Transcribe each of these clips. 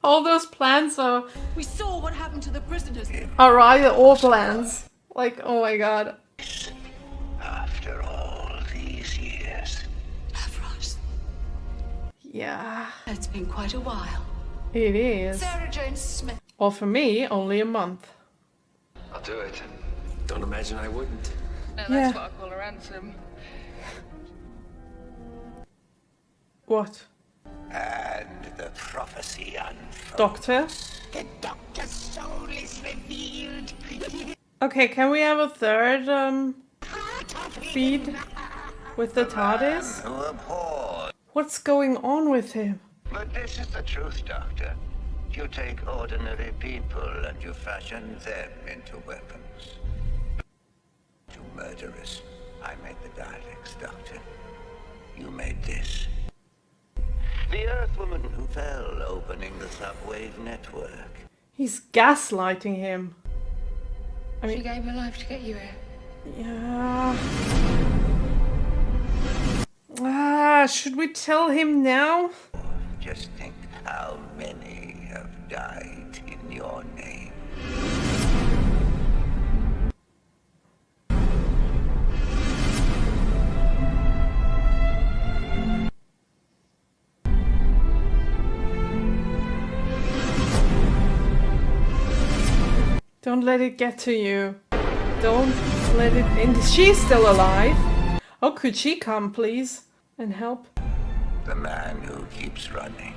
All those plans are... We saw what happened to the prisoners. are either all plans. Like, oh my god. After all these years. Davros. Yeah, It's been quite a while. it is. Sarah Jane Smith. Or for me, only a month. I'll do it. Don't imagine I wouldn't. No, Yeah. that's what I call a ransom. What? And the prophecy unfolds. Doctor? The Doctor's soul is revealed. Okay, can we have a third, feed with the TARDIS? Who abhors. What's going on with him? But this is the truth, Doctor. You take ordinary people and you fashion them into weapons. To murderers, I made the Daleks, Doctor. You made this. The Earthwoman who fell opening the subwave network. He's gaslighting him. I She mean, gave her life to get you here. yeah. Ah, should we tell him now? Just think how many have died in your name. Don't let it get to you. Don't let it in. She's still alive. Oh, could she come, please? And help? The man who keeps running,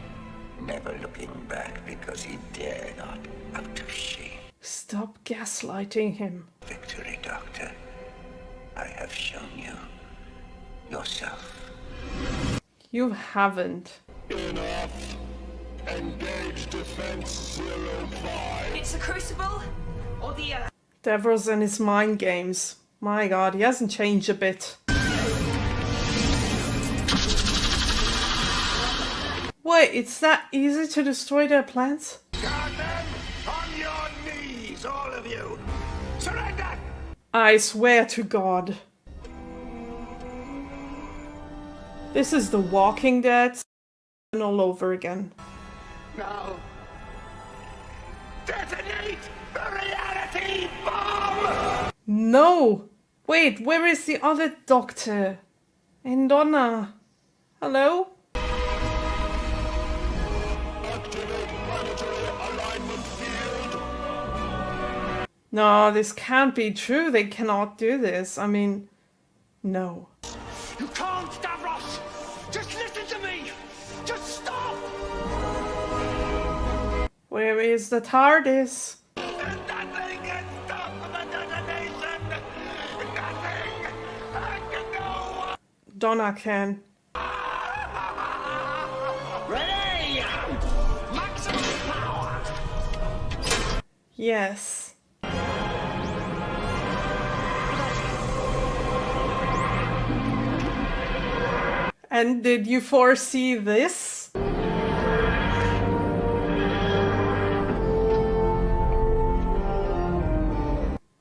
never looking back because he dare not out of shame. Stop gaslighting him. Victory, Doctor. I have shown you yourself. You haven't. Enough. Engage defense 05. It's the Crucible or the Davros and his mind games. My god, he hasn't changed a bit. Wait, it's that easy to destroy their plans? Got them? On your knees, all of you! Surrender! I swear to God. This is The Walking Dead all over again. Now, detonate the reality bomb! No! Wait, where is the other doctor? And Donna? Hello? Activate planetary alignment field. No, this can't be true. They cannot do this. I mean, no. You can't, Davros! Just listen to me! Just stop! Where is the TARDIS? Nothing can stop the detonation! Nothing! I can go! Donna can. Ready! Maximum power! Yes. And did you foresee this?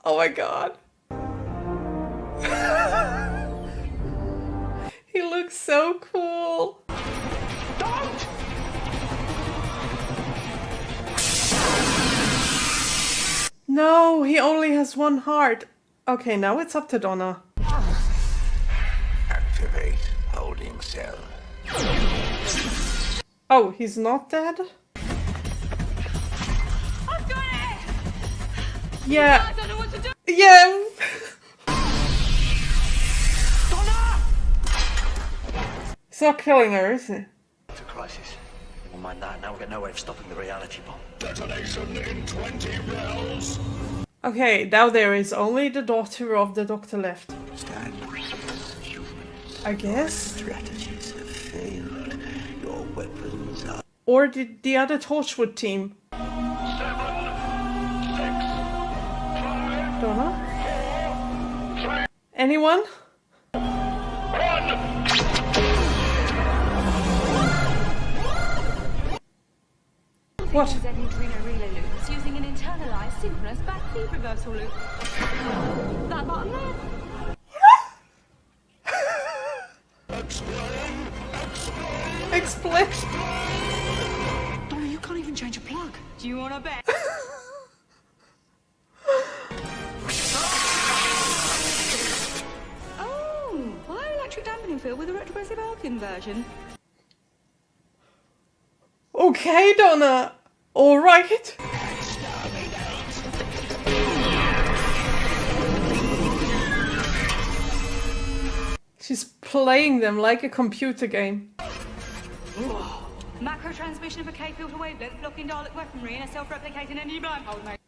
Oh my god. He looks so cool. Don't! No, he only has one heart. Okay, now it's up to Donna. Activate holding cell. Oh, he's not dead? I've got it! Yeah. I don't know what to do! Yeah. He's not killing her, is he? It's a crisis. Never mind that. Now we've got no way of stopping the reality bomb. Detonation in 20 bells. Okay, now there is only the daughter of the doctor left. Stand humans. I guess. Strategies have failed. Your weapons are. Or did the other Torchwood team? 7, 6, 5, Donna? 4, 3, Anyone? 1. What? Z neutrino relay loop. It's using an internalized synchronous back feed reversal loop. That button there. Explain. Explain. Donna, you can't even change a hug? Do you want to bet? Oh, bioelectric dampening field with a retrogressive arc inversion. Okay, Donna. All right. She's playing them like a computer game. Macro transmission of a K-filter wavelength, blocking Dalek weaponry and a self-replicating energy blindfold, mate.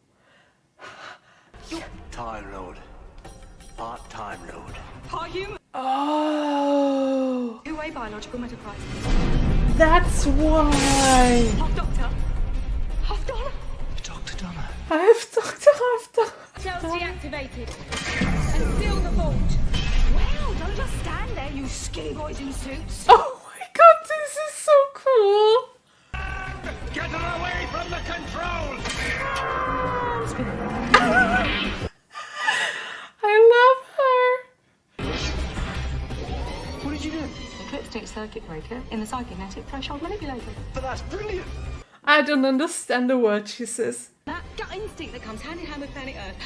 Time Lord. Part-time Lord. Part human. Oh, Two-way biological metaprise. that's why. Half doctor. Half Donna. Dr. Donna. I've talked after. Chelsea activated. And seal the vault. Well, don't just stand there, you skinny boys in suits. Oh my god, this is so cool. Get her away from the controls! I love her. What did you do? Ecliptic circuit breaker in the cybernetic threshold manipulator. But that's brilliant! I don't understand the word she says. That gut instinct that comes hand in hand with planet Earth.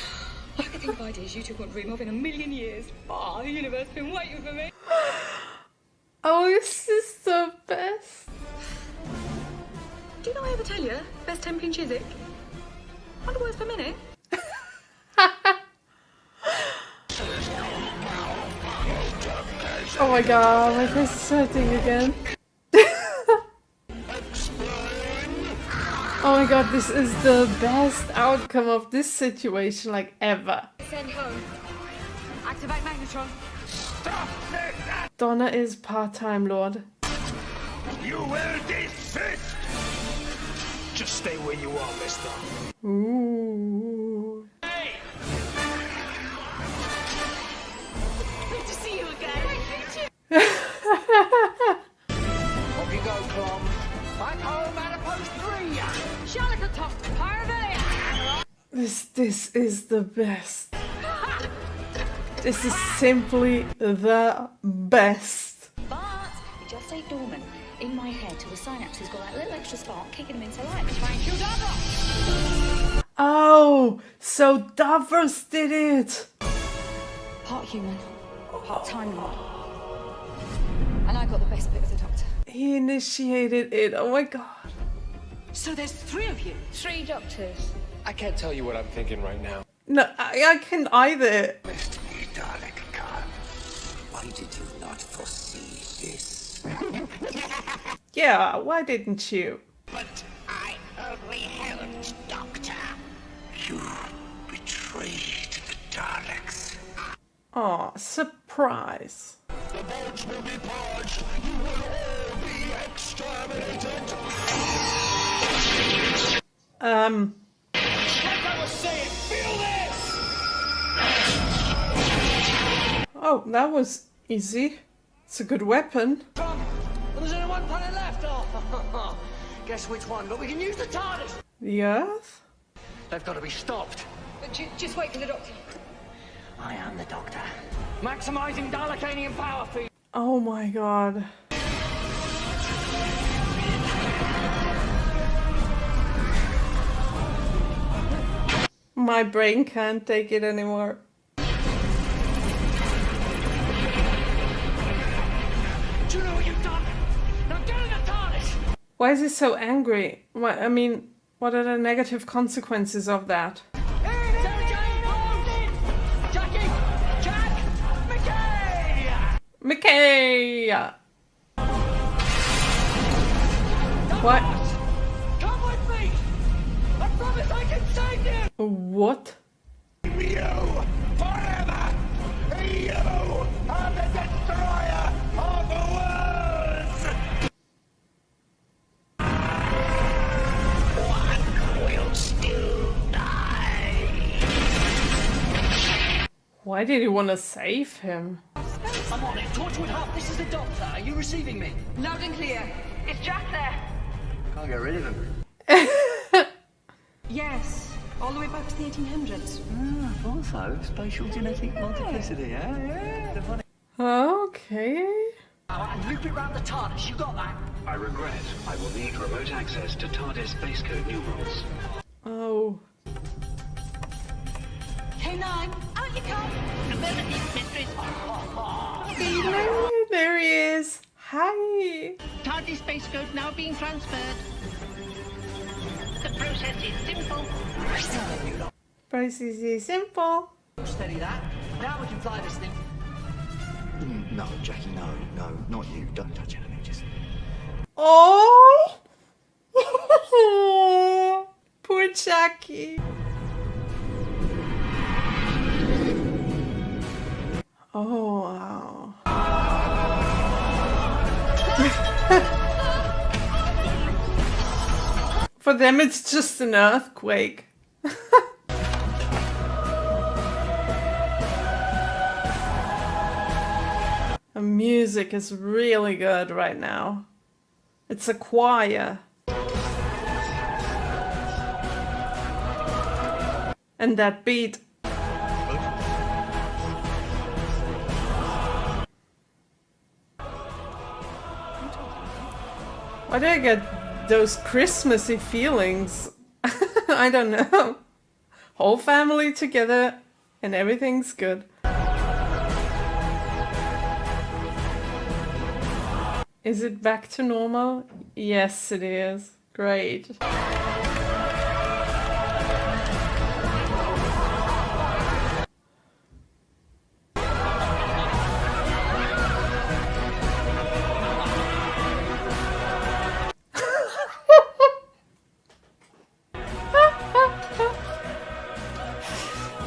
I could think of ideas you two wouldn't dream of in a million years. Oh, the universe has been waiting for me. Oh, this is the best. Do you know I ever tell you? Best temp in Chiswick? 100 words per minute. Oh my god, my face is hurting again. Oh my god, this is the best outcome of this situation, like, ever. Send home. Activate magnetron. Donna is part-time Lord. You will desist! Just stay where you are, mister. Ooh. Hey! Good to see you again. Off you go, Clom. Back home at post 3. Charlotte at top. Parvilla. This is the best. This is simply the best. But it just stayed dormant in my head till the synapses got that little extra spark kicking them into life. Thank you, Davros! Oh, so Davros did it. Part human, part Time Lord. And I got the best bit of the Doctor. He initiated it. Oh my god. So there's 3 of you. 3 Doctors. I can't tell you what I'm thinking right now. No, I can't either. Missed me, Dalek Khan. Why did you not foresee this? Yeah, why didn't you? But I only helped, Doctor. You betrayed the Daleks. Aw, surprise. The vaults will be purged. You will all be exterminated. Like I was saying, feel this! Oh, that was easy. It's a good weapon. There's only one planet left. Oh, guess which one? But we can use the TARDIS. The Earth? They've got to be stopped. But just wait for the Doctor. I am the Doctor. Maximizing Dalekanian power feed. Oh my god. My brain can't take it anymore. Do you know what you've done? Now get in the TARDIS. Why is he so angry? I mean, what are the negative consequences of that? Jackie! Jack! Mickey! Mickey! What? Come with me! I promise I can save you! What? You forever! You are the destroyer of worlds! One will still die. Why did he want to save him? I'm on it. Torchwood Hub, this is the Doctor. Are you receiving me? Loud and clear. Is Jack there? Can't get rid of him. Yes. All the way back to the 1800s. I thought so. Spatial genetic multiplicity, yeah? The funny. Okay. And you loop it round the TARDIS. You got that? I regret. I will need remote access to TARDIS base code numerals. Oh. K9, out you come. Abilities, mistress. Hello, there he is. Hi. TARDIS base code now being transferred. The process is simple. Process is simple. Steady that. Now we can fly this thing. No, Jackie, no, not you. Don't touch anything, just... Oh! Poor Jackie. Oh, wow. For them, it's just an earthquake. The music is really good right now. It's a choir. And that beat. Why do I get those Christmassy feelings? I don't know. Whole family together and everything's good. Is it back to normal? Yes, it is. Great.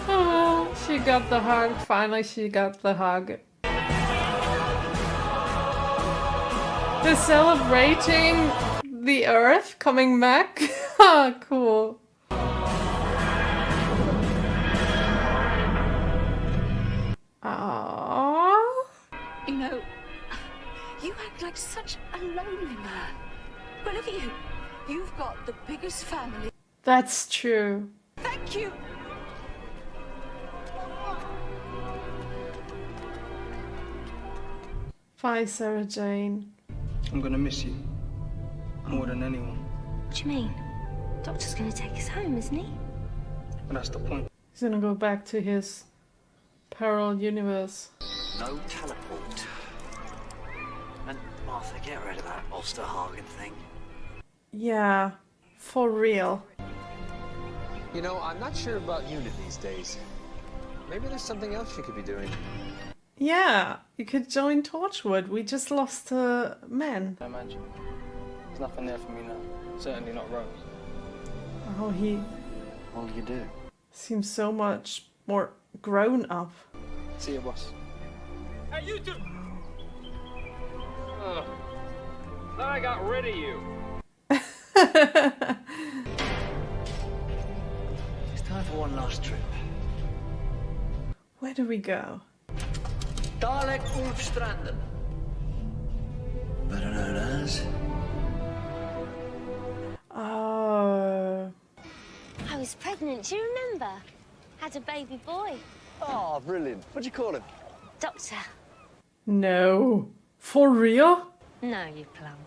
Oh, she got the hug. Finally, she got the hug. They're celebrating the Earth coming back. Ah, cool. Aww. You know, you act like such a lonely man. But look at you. You've got the biggest family. That's true. Thank you. Bye, Sarah Jane. I'm gonna miss you. More than anyone. What do you mean? Doctor's gonna take us home, isn't he? But that's the point. He's gonna go back to his parallel universe. No teleport. And Martha, get rid of that Osterhagen thing. Yeah, for real. You know, I'm not sure about Unit these days. Maybe there's something else you could be doing. Yeah, you could join Torchwood. We just lost a man. I imagine. There's nothing there for me now. Certainly not Rose. Oh, he What will you do? seems so much more grown up. See you, boss. Hey, you two! Ugh. Thought I got rid of you. It's time for one last trip. Where do we go? Dalek Ulfstranden. Better known as... Oh. I was pregnant, do you remember? Had a baby boy. Oh, brilliant. What'd you call him? Doctor. No. For real? No, you plum.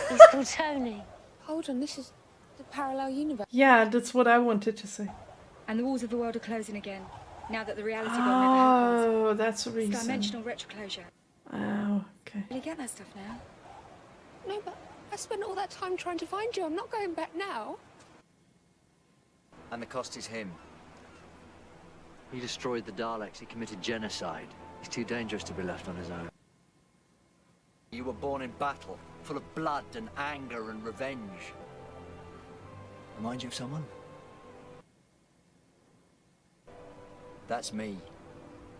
He's called Tony. Hold on, this is the parallel universe. Yeah, that's what I wanted to say. And the walls of the world are closing again, now that the reality bomb never happens. Oh, that's the It's reason. dimensional retroclosure. Oh, okay. You get that stuff now? No, but I spent all that time trying to find you. I'm not going back now. And the cost is him. He destroyed the Daleks. He committed genocide. He's too dangerous to be left on his own. You were born in battle, full of blood and anger and revenge. Remind you of someone? That's me.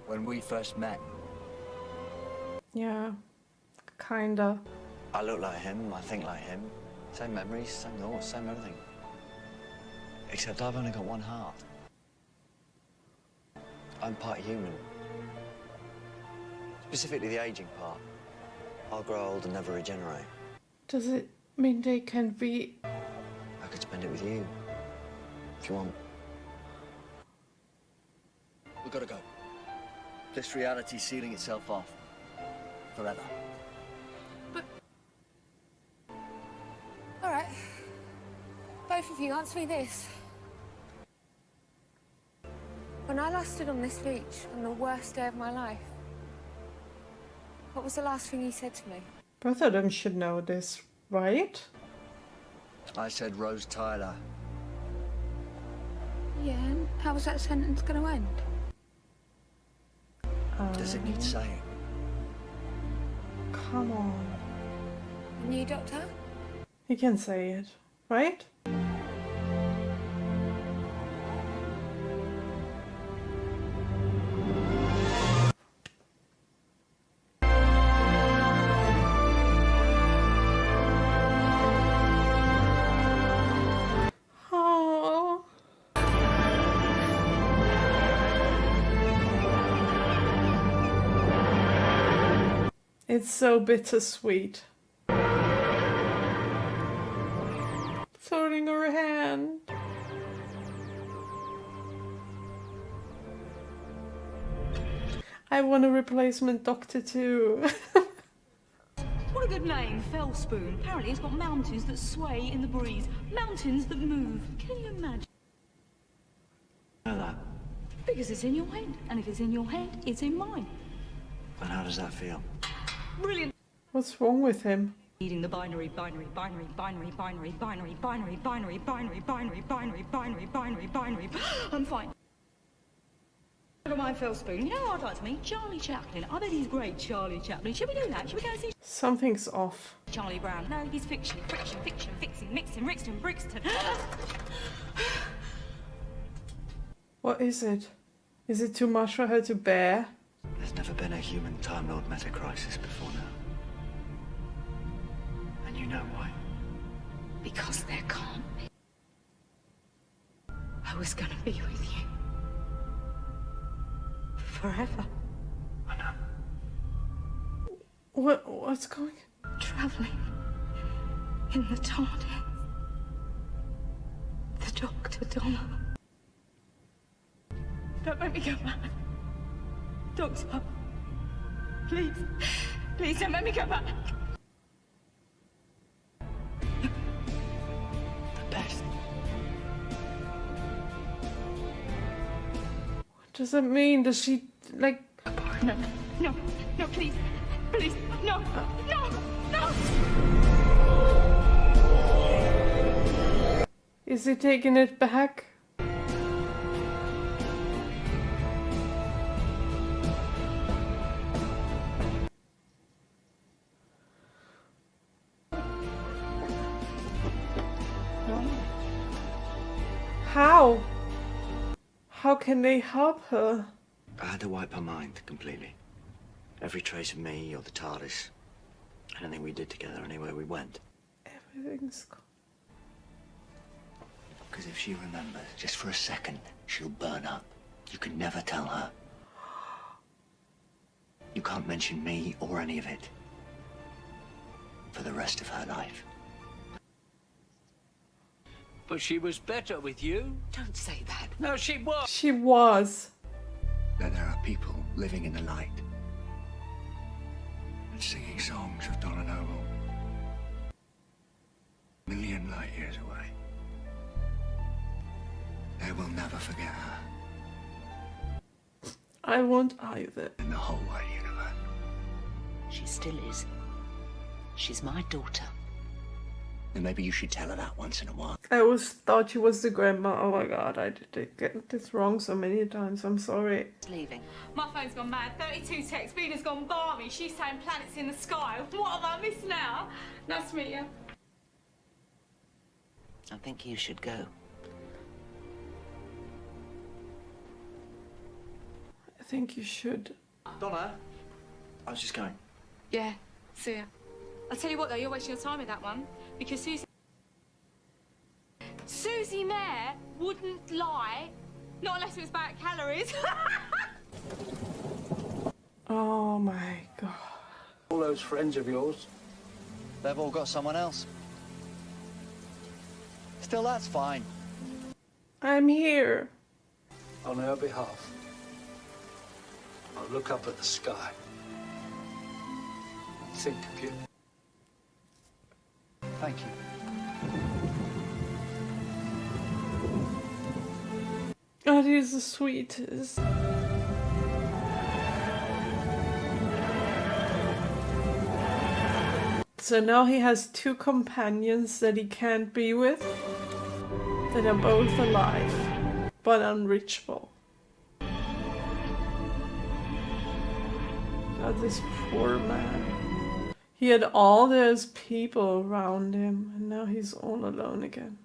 When we first met. Yeah, kinda. I look like him, I think like him. Same memories, same thoughts, same everything. Except I've only got one heart. I'm part human. Specifically the aging part. I'll grow old and never regenerate. Does it mean they can be... I could spend it with you. If you want. We've got to go. This reality's sealing itself off. Forever. But of you, answer me this. When I last stood on this beach on the worst day of my life, what was the last thing you said to me? Both of them should know this, right? I said Rose Tyler. Yeah, and how was that sentence going to end? Does it need saying? Come on. New doctor? He can say it, right? Oh. It's so bittersweet. It's holding her hand. I want a replacement doctor too. What a good name, Fellspoon. Apparently it's got mountains that sway in the breeze. Mountains that move. Can you imagine? Know that? Because it's in your head. And if it's in your head, it's in mine. And how does that feel? Brilliant. What's wrong with him? Eating the binary. I'm fine. Look at my Fellspoon. You know what I'd like to meet? Charlie Chaplin. I bet he's great, Charlie Chaplin. Should we do that? Should we go and see Something's off. Charlie Brown? No, he's fiction, friction, fiction, fixing, mixing, Rixton, Brixton. What is it? Is it too much for her to bear? There's never been a human Time Lord meta crisis before now. And you know why? Because there can't be. I was gonna be with you. Forever. I know. What's going on? Travelling in the TARDIS. The Doctor, Donna. Don't make me go back. Doctor. Please. Please don't make me go back. The best. What does it mean? Does she, like... No, no, no, please. Please, no, no, no! Is he taking it back? How? How can they help her? I had to wipe her mind completely. Every trace of me or the TARDIS. Anything we did together, anywhere we went. Everything's gone. Because if she remembers, just for a second, she'll burn up. You can never tell her. You can't mention me or any of it. For the rest of her life. But she was better with you. Don't say that. No, she was. She was. That there are people living in the light and singing songs of Donna Noble. A million light years away. They will never forget her I won't either. in the whole wide universe. She still is. She's my daughter. And maybe you should tell her that once in a while. I always thought she was the grandma. Oh my god, I did get this wrong so many times. I'm sorry. Leaving. My phone's gone mad. 32 texts. Venus gone balmy. She's saying planets in the sky. What have I missed now? Nice to meet you. I think you should go. I think you should. Donna, I was just going. Yeah, see ya. I'll tell you what though, you're wasting your time with that one. Because Susie Mayer wouldn't lie. Not unless it was about calories. Oh my god. All those friends of yours. They've all got someone else. Still, that's fine. I'm here. On her behalf, I'll look up at the sky and think of you. Thank you. Oh, it is the sweetest. So now he has two companions that he can't be with, that are both alive, but unreachable. God, this poor man. He had all those people around him, and now he's all alone again.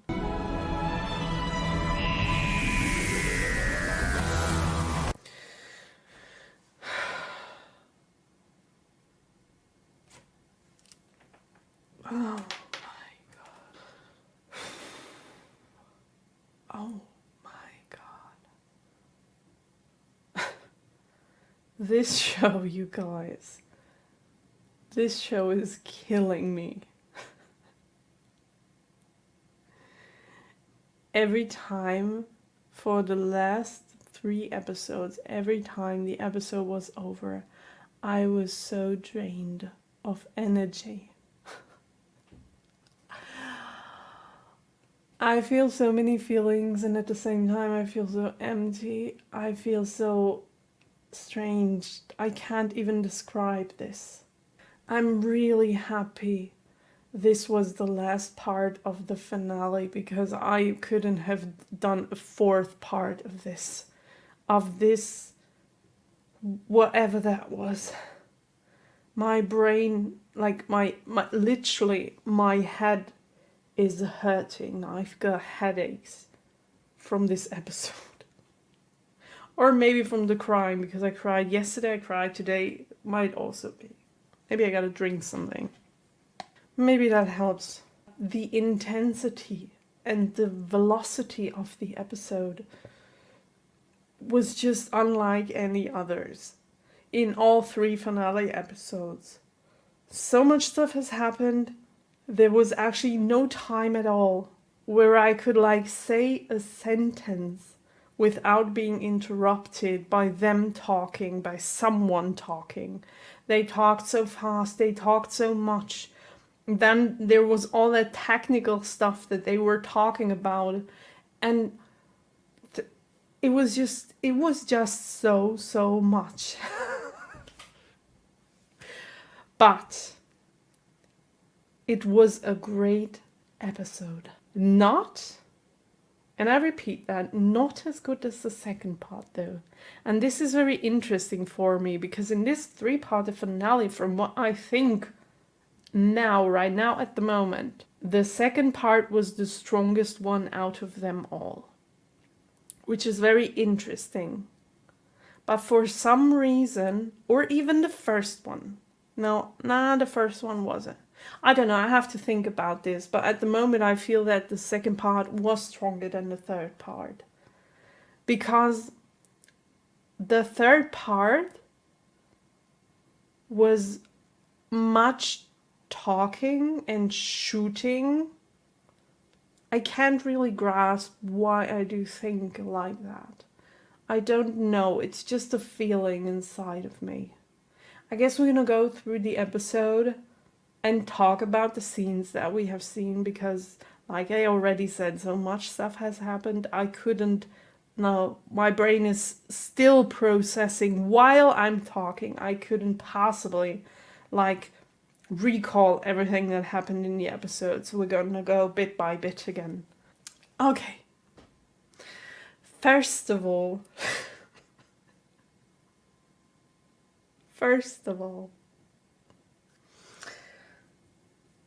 Oh my god. Oh my god. This show, you guys. This show is killing me. Every time for the last 3 episodes, every time the episode was over, I was so drained of energy. I feel so many feelings, and at the same time I feel so empty. I feel so strange. I can't even describe this. I'm really happy this was the last part of the finale, because I couldn't have done a 4th part of this. Whatever that was. My brain, like literally my head is hurting. I've got headaches from this episode. Or maybe from the crying, because I cried yesterday, I cried today. Might also be. Maybe I gotta drink something. Maybe that helps. The intensity and the velocity of the episode was just unlike any others. In all 3 finale episodes. So much stuff has happened. There was actually no time at all where I could say a sentence without being interrupted by them talking, by someone talking. They talked so fast, they talked so much. Then there was all that technical stuff that they were talking about, and it was just so much. But it was a great episode. Not, and I repeat that, not as good as the second part though. And this is very interesting for me, because in this 3-part finale, from what I think right now at the moment, the second part was the strongest one out of them all. Which is very interesting. But for some reason, or even the first one. The first one wasn't. I don't know, I have to think about this, but at the moment I feel that the second part was stronger than the third part. Because the third part was much talking and shooting. I can't really grasp why I do think like that. I don't know, it's just a feeling inside of me. I guess we're gonna go through the episode and talk about the scenes that we have seen, because like I already said, so much stuff has happened. My brain is still processing while I'm talking. I couldn't possibly recall everything that happened in the episode, so we're gonna go bit by bit again. Okay. First of all,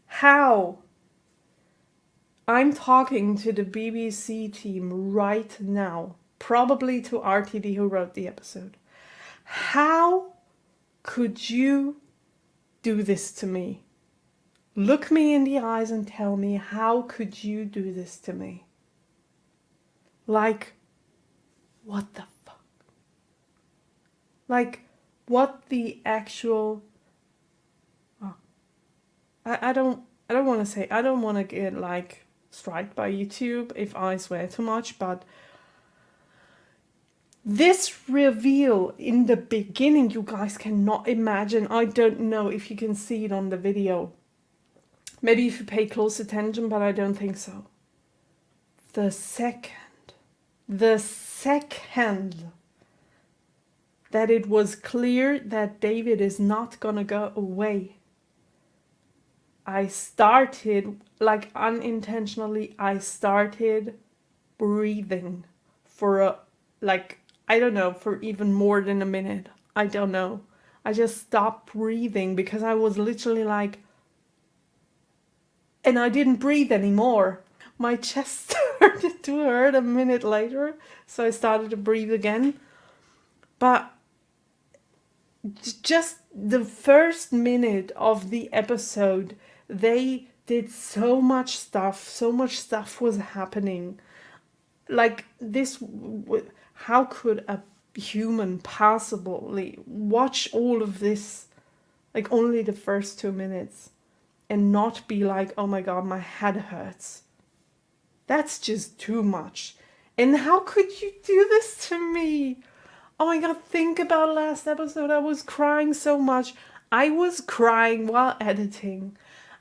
how I'm talking to the BBC team right now, probably to RTD who wrote the episode. How could you do this to me? Look me in the eyes and tell me, how could you do this to me? What the fuck? What the actual... Oh. I don't want to say... I don't want to get, striked by YouTube if I swear too much, but... This reveal in the beginning, you guys cannot imagine. I don't know if you can see it on the video. Maybe if you pay close attention, but I don't think so. The second the second that it was clear that David is not gonna go away, I started, like unintentionally, I started breathing for I don't know, for even more than a minute. I don't know. I just stopped breathing because I was literally like, and I didn't breathe anymore. My chest started to hurt a minute later, so I started to breathe again. But just the first minute of the episode, they did so much stuff was happening. Like this, how could a human possibly watch all of this, like only the first 2 minutes, and not be like, oh my god, my head hurts? That's just too much. And how could you do this to me? Oh my god, think about last episode. I was crying so much. I was crying while editing.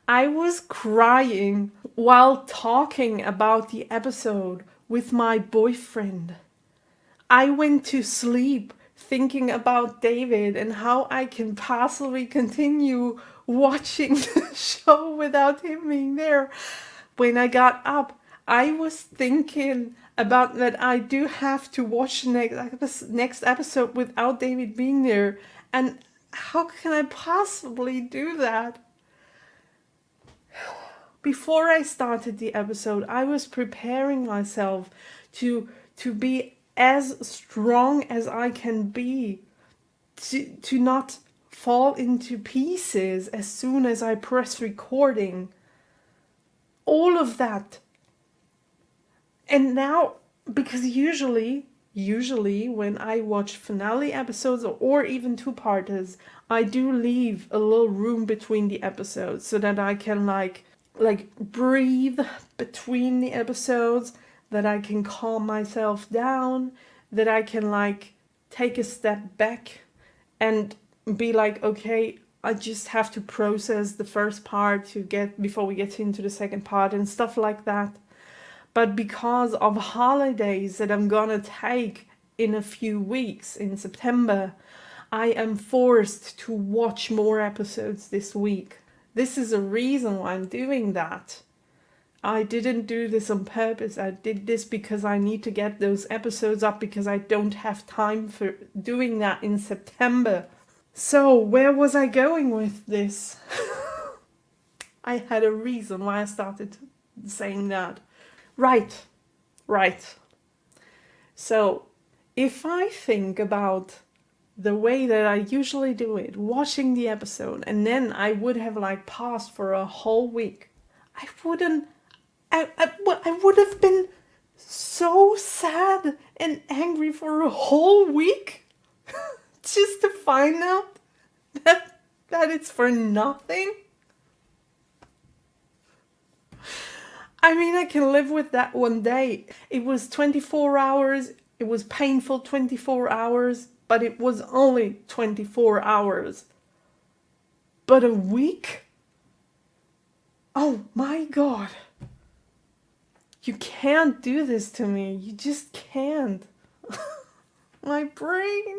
I was crying while talking about the episode with my boyfriend. I went to sleep thinking about David and how I can possibly continue watching the show without him being there. When I got up, I was thinking about that I do have to watch the next episode without David being there. And how can I possibly do that? Before I started the episode, I was preparing myself to be as strong as I can be, to not fall into pieces as soon as I press recording. All of that. And now, because usually when I watch finale episodes or even two-parters, I do leave a little room between the episodes so that I can like breathe between the episodes, that I can calm myself down, that I can like take a step back and be like, okay, I just have to process the first part before we get into the second part and stuff like that. But because of holidays that I'm gonna take in a few weeks in September, I am forced to watch more episodes this week. This is a reason why I'm doing that. I didn't do this on purpose. I did this because I need to get those episodes up because I don't have time for doing that in September. So, where was I going with this? I had a reason why I started saying that. Right. So, if I think about the way that I usually do it, watching the episode, and then I would have like paused for a whole week, I would have been so sad and angry for a whole week just to find out that it's for nothing. I mean, I can live with that one day. It was 24 hours. It was painful 24 hours, but it was only 24 hours. But a week? Oh my god. You can't do this to me. You just can't. My brain.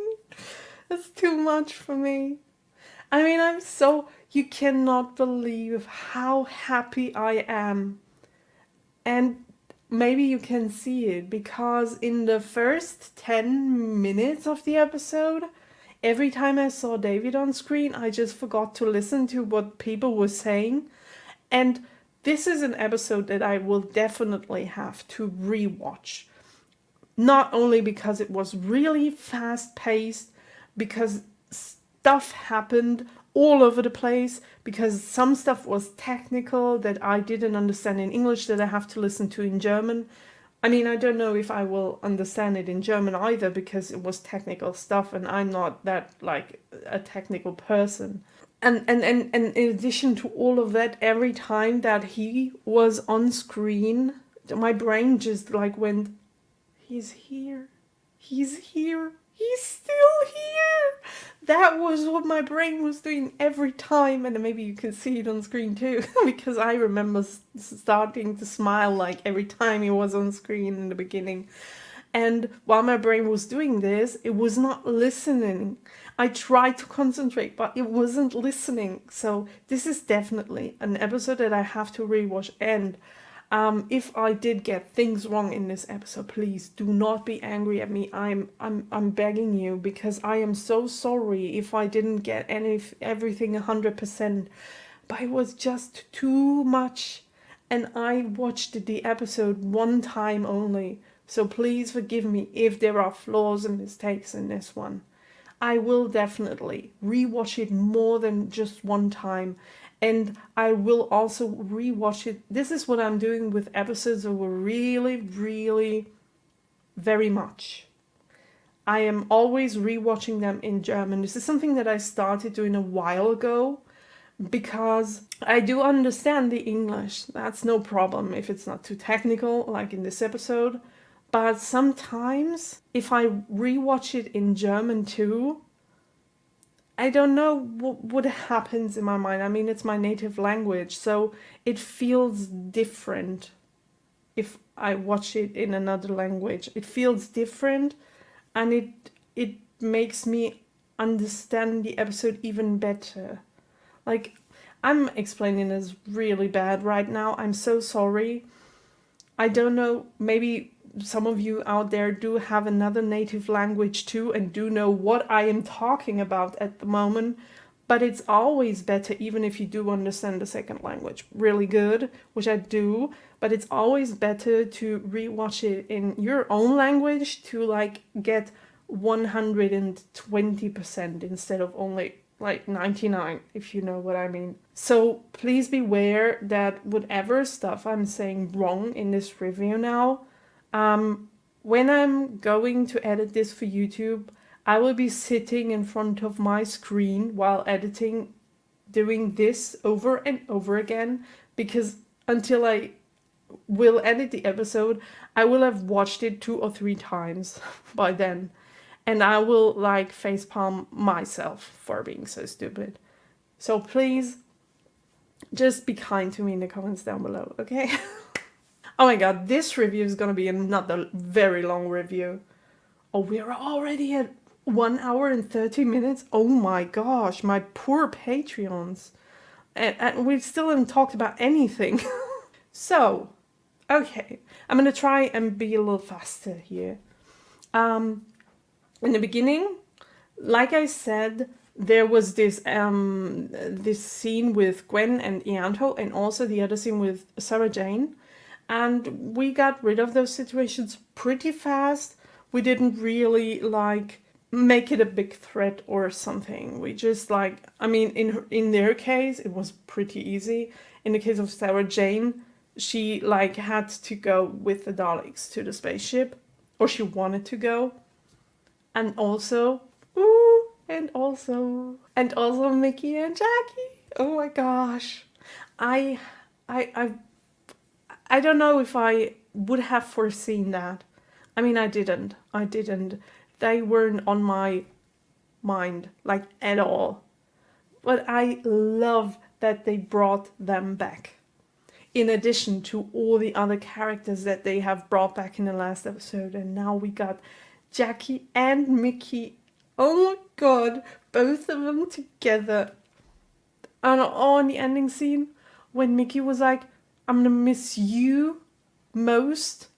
It's too much for me. I mean, you cannot believe how happy I am. And maybe you can see it because in the first 10 minutes of the episode, every time I saw David on screen, I just forgot to listen to what people were saying. And this is an episode that I will definitely have to rewatch. Not only because it was really fast-paced, because stuff happened all over the place, because some stuff was technical that I didn't understand in English that I have to listen to in German. I mean, I don't know if I will understand it in German either, because it was technical stuff and I'm not that like a technical person. And in addition to all of that, every time that he was on screen, my brain just like went, he's here, he's here, he's still here. That was what my brain was doing every time, and maybe you can see it on screen too, because I remember starting to smile like every time he was on screen in the beginning. And while my brain was doing this, it was not listening. I tried to concentrate, but it wasn't listening. So this is definitely an episode that I have to rewatch. And if I did get things wrong in this episode, please do not be angry at me. I'm begging you, because I am so sorry if I didn't get everything 100%. But it was just too much. And I watched the episode one time only. So please forgive me if there are flaws and mistakes in this one. I will definitely rewatch it more than just one time. And I will also rewatch it. This is what I'm doing with episodes that were really, really very much. I am always rewatching them in German. This is something that I started doing a while ago, because I do understand the English. That's no problem if it's not too technical, like in this episode. But sometimes, if I rewatch it in German too, I don't know what happens in my mind. I mean, it's my native language, so it feels different if I watch it in another language. It feels different, and it makes me understand the episode even better. Like, I'm explaining this really bad right now. I'm so sorry. I don't know, maybe some of you out there do have another native language too and do know what I am talking about at the moment. But it's always better, even if you do understand the second language really good, which I do. But it's always better to rewatch it in your own language to like get 120% instead of only like 99, if you know what I mean. So please beware that whatever stuff I'm saying wrong in this review now, when I'm going to edit this for YouTube, I will be sitting in front of my screen while editing, doing this over and over again, because until I will edit the episode, I will have watched it 2 or 3 times by then. And I will like facepalm myself for being so stupid. So please, just be kind to me in the comments down below, okay? Oh my god, this review is gonna be another very long review. Oh, we are already at 1 hour and 30 minutes? Oh my gosh, my poor Patreons. And we still haven't talked about anything. So, okay, I'm gonna try and be a little faster here. In the beginning, like I said, there was this scene with Gwen and Ianto, and also the other scene with Sarah Jane. And we got rid of those situations pretty fast. We didn't really like make it a big threat or something. We just like, I mean, in their case, it was pretty easy. In the case of Sarah Jane, she like had to go with the Daleks to the spaceship, or she wanted to go. And also, and also Mickey and Jackie. Oh my gosh. I don't know if I would have foreseen that. I mean, I didn't. They weren't on my mind, like, at all. But I love that they brought them back. In addition to all the other characters that they have brought back in the last episode. And now we got Jackie and Mickey. Oh my god, both of them together. And in the ending scene, when Mickey was like, I'm gonna miss you most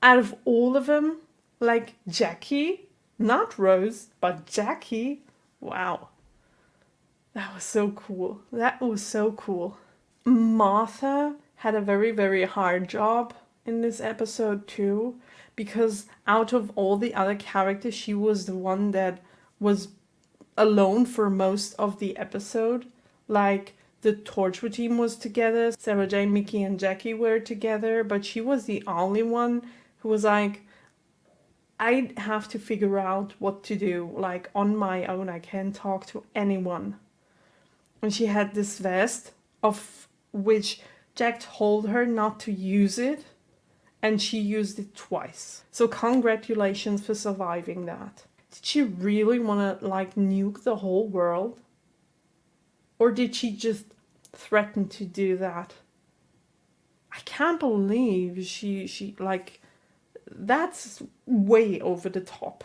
out of all of them. Like Jackie, not Rose, but Jackie. Wow. That was so cool. That was so cool. Martha had a very, very hard job in this episode too, because out of all the other characters, she was the one that was alone for most of the episode. Like, the Torchwood team was together, Sarah Jane, Mickey, and Jackie were together, but she was the only one who was like, I have to figure out what to do, like, on my own. I can't talk to anyone. And she had this vest, of which Jack told her not to use it, and she used it twice. So congratulations for surviving that. Did she really want to, like, nuke the whole world? Or did she just threaten to do that? I can't believe she like, that's way over the top.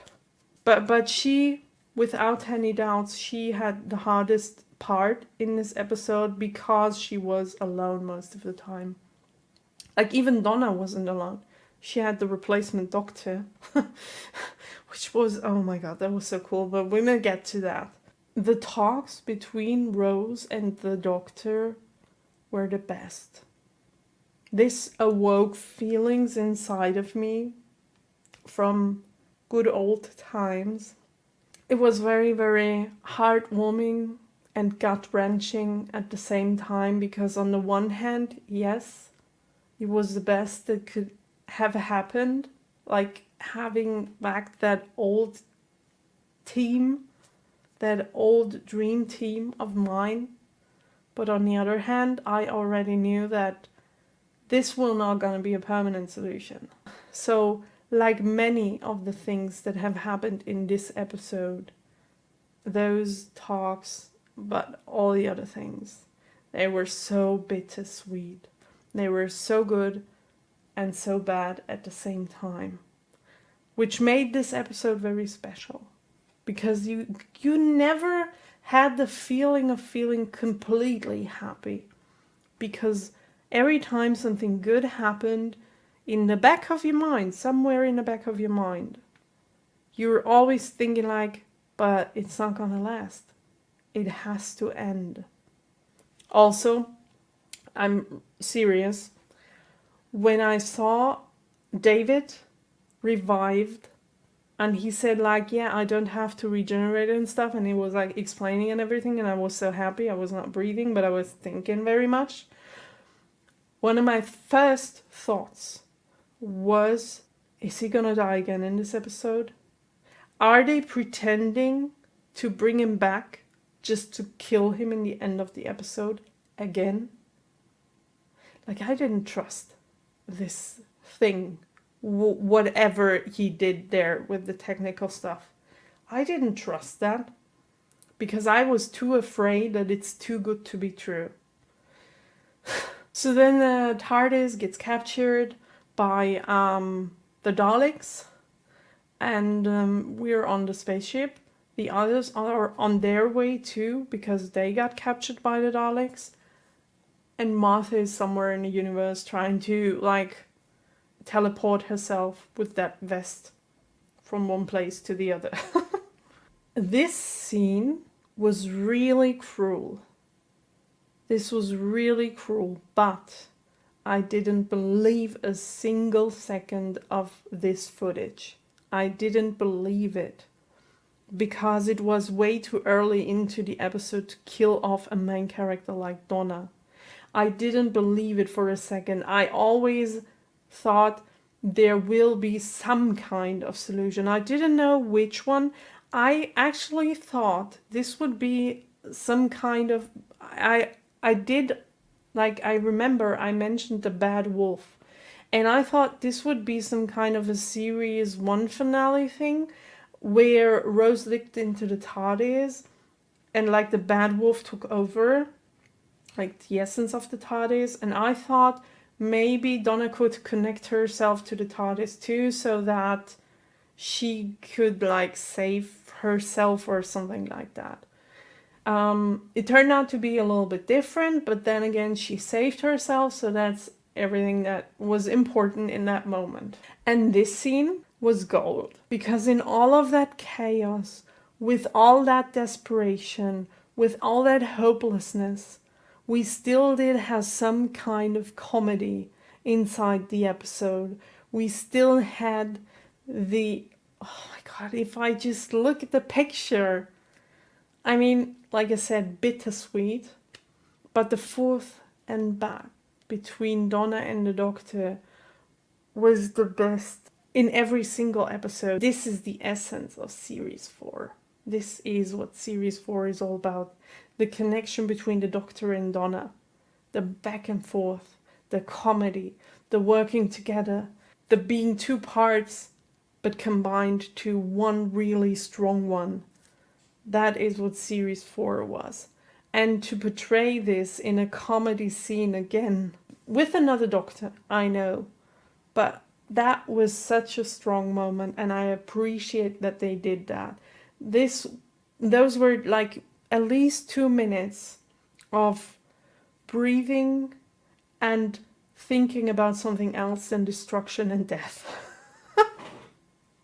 But she, without any doubts, she had the hardest part in this episode because she was alone most of the time. Like, even Donna wasn't alone. She had the replacement doctor, which was, oh my god, that was so cool, but we're gonna get to that. The talks between Rose and the doctor were the best. This awoke feelings inside of me from good old times. It was very, very heartwarming and gut-wrenching at the same time, because on the one hand, yes, it was the best that could have happened, like having back that old team, that old dream team of mine. But on the other hand, I already knew that this will not gonna be a permanent solution. So, like many of the things that have happened in this episode, those talks, but all the other things, they were so bittersweet. They were so good and so bad at the same time, which made this episode very special, because you never had the feeling of feeling completely happy, because every time something good happened, in the back of your mind, somewhere in the back of your mind, you're always thinking like, but it's not gonna last. It has to end. Also, I'm serious. When I saw David revived and he said like, yeah, I don't have to regenerate and stuff, and he was like explaining and everything, and I was so happy. I was not breathing, but I was thinking very much. One of my first thoughts was, is he gonna die again in this episode? Are they pretending to bring him back just to kill him in the end of the episode again? Like, I didn't trust this thing, whatever he did there with the technical stuff. I didn't trust that, because I was too afraid that it's too good to be true. So then the TARDIS gets captured by the Daleks, and we're on the spaceship. The others are on their way too, because they got captured by the Daleks. And Martha is somewhere in the universe trying to, like, teleport herself with that vest from one place to the other. This scene was really cruel. This was really cruel, but I didn't believe a single second of this footage. I didn't believe it, because it was way too early into the episode to kill off a main character like Donna. I didn't believe it for a second. I always thought there will be some kind of solution. I didn't know which one. I actually thought this would be some kind of... I did, like, I remember I mentioned the bad wolf. And I thought this would be some kind of a series 1 finale thing, where Rose looked into the TARDIS and, like, the bad wolf took over, like, the essence of the TARDIS. And I thought maybe Donna could connect herself to the TARDIS too, so that she could, like, save herself or something like that. It turned out to be a little bit different, but then again, she saved herself, so that's everything that was important in that moment. And this scene was gold, because in all of that chaos, with all that desperation, with all that hopelessness, we still did have some kind of comedy inside the episode. We still had the... oh my god, if I just look at the picture... I mean, like I said, bittersweet, but the forth and back between Donna and the Doctor was the best in every single episode. This is the essence of Series 4. This is what Series 4 is all about. The connection between the Doctor and Donna. The back and forth. The comedy. The working together. The being two parts, but combined to one really strong one. That is what Series 4 was. And to portray this in a comedy scene again, with another Doctor, I know, but that was such a strong moment, and I appreciate that they did that. Those were like at least 2 minutes of breathing and thinking about something else than destruction and death.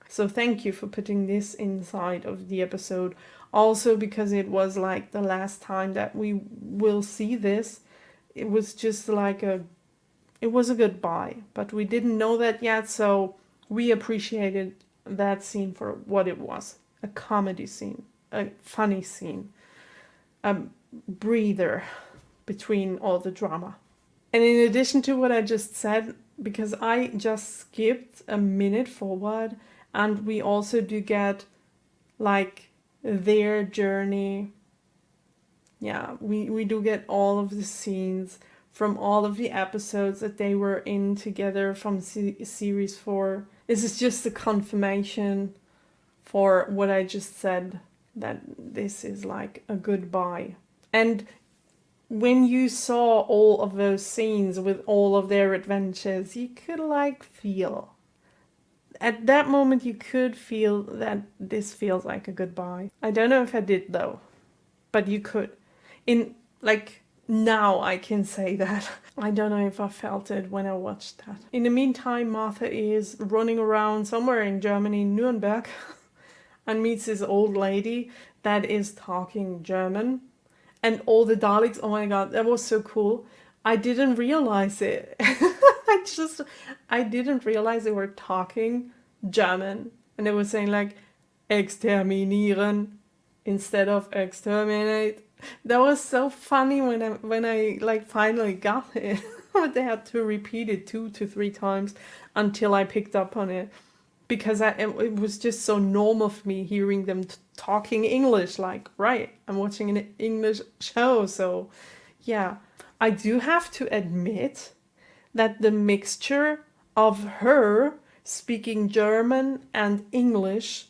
So thank you for putting this inside of the episode. Also because it was like the last time that we will see this. It was just like it was a goodbye, but we didn't know that yet, so we appreciated that scene for what it was. A comedy scene, a funny scene, a breather between all the drama. And in addition to what I just said, because I just skipped a minute forward, and we also do get like their journey. Yeah, we do get all of the scenes from all of the episodes that they were in together from series 4. This is just a confirmation for what I just said, that this is like a goodbye. And when you saw all of those scenes with all of their adventures, you could like feel. At that moment you could feel that this feels like a goodbye. I don't know if I did though, but you could. In like now I can say that. I don't know if I felt it when I watched that. In the meantime, Martha is running around somewhere in Germany, Nuremberg, and meets this old lady that is talking German. And all the Daleks, oh my god, that was so cool. I didn't realize it. I didn't realize they were talking German. And they were saying like, exterminieren instead of exterminate. That was so funny when I like finally got it. But they had to repeat it 2 to 3 times until I picked up on it. Because it was just so normal for me hearing them talking English. Like, right, I'm watching an English show. So, yeah. I do have to admit that the mixture of her speaking German and English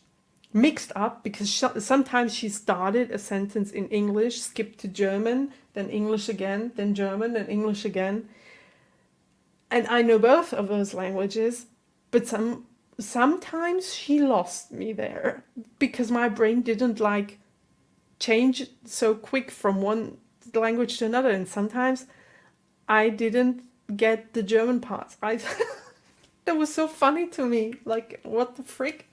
mixed up, because sometimes she started a sentence in English, skipped to German, then English again, then German, then English again. And I know both of those languages, but sometimes she lost me there because my brain didn't like change so quick from one language to another, and sometimes I didn't get the German parts. That was so funny to me. Like, what the frick?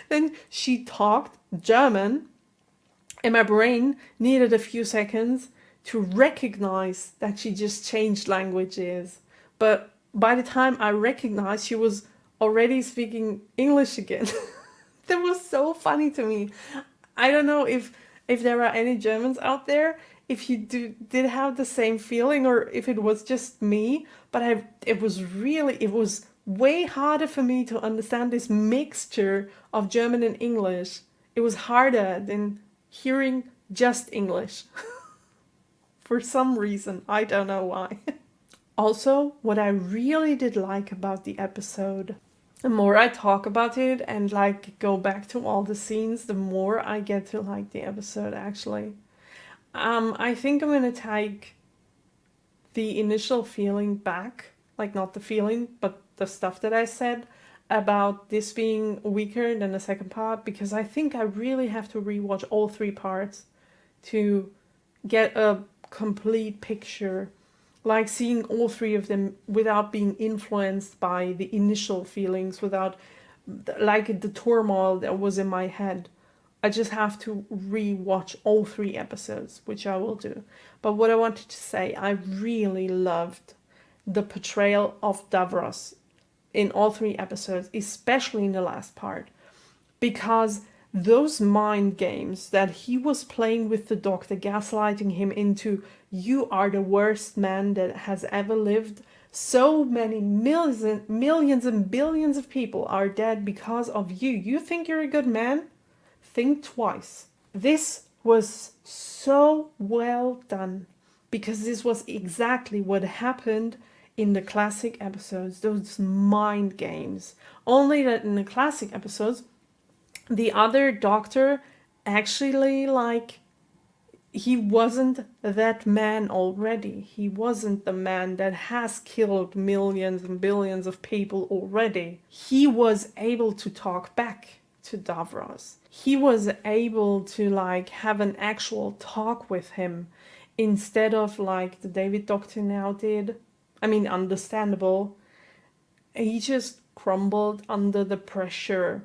Then she talked German, and my brain needed a few seconds to recognize that she just changed languages. But by the time I recognized, she was already speaking English again. That was so funny to me. I don't know if there are any Germans out there, if you did have the same feeling, or if it was just me, but it was way harder for me to understand this mixture of German and English. It was harder than hearing just English. For some reason, I don't know why. Also, what I really did like about the episode, the more I talk about it and like go back to all the scenes, the more I get to like the episode actually. I think I'm gonna take the initial feeling back, like not the feeling, but the stuff that I said about this being weaker than the second part, because I think I really have to rewatch all 3 parts to get a complete picture, like seeing all 3 of them without being influenced by the initial feelings, without like the turmoil that was in my head. I just have to rewatch all 3 episodes, which I will do. But what I wanted to say, I really loved the portrayal of Davros in all 3 episodes, especially in the last part, because those mind games that he was playing with the Doctor, gaslighting him into, you are the worst man that has ever lived, so many millions and billions of people are dead because of you. You think you're a good man? Think twice. This was so well done, because this was exactly what happened in the classic episodes, those mind games. Only that in the classic episodes, the other Doctor actually like he wasn't that man already. He wasn't the man that has killed millions and billions of people already. He was able to talk back to Davros. He was able to like have an actual talk with him instead of like the David Doctor now did. I mean, understandable. He just crumbled under the pressure.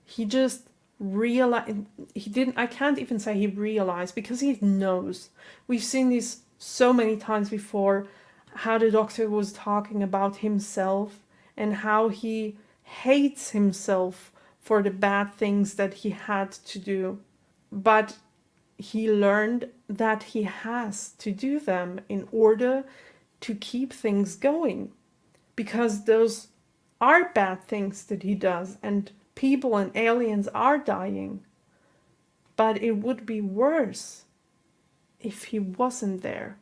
He just realized, he didn't, I can't even say he realized, because he knows. We've seen this so many times before, how the Doctor was talking about himself and how he hates himself for the bad things that he had to do. But he learned that he has to do them in order to keep things going. Because those are bad things that he does, and people and aliens are dying. But it would be worse if he wasn't there.